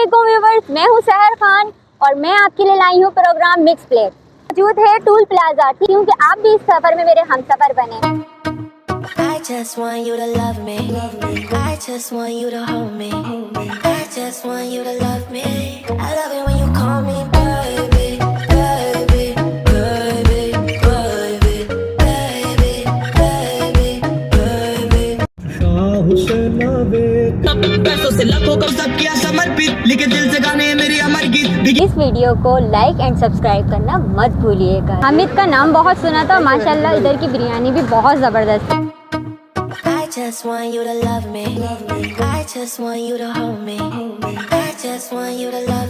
अस्सलामुअलैकुम व्यूवर्स, मैं हूं सहर खान और मैं आपके लिए लाई हूं प्रोग्राम मिक्स प्लेट। मौजूद है टूल प्लाजा क्योंकि आप भी इस सफर में मेरे हमसफर बने। I just want you to love me. I just want you to hold me. I just want you to love me. I love it when you call me baby, baby, baby, baby, baby, baby, baby. पैसों से लाखों को सब किया समर्पित, लिखे दिल से गाने मेरी अमर गीत। इस वीडियो को लाइक एंड सब्सक्राइब करना मत भूलिएगा। हामिद का नाम बहुत सुना था, माशाल्लाह इधर की बिरयानी भी बहुत जबरदस्त है। I just want you to love me. I just want you to hold me. I just want you to love me.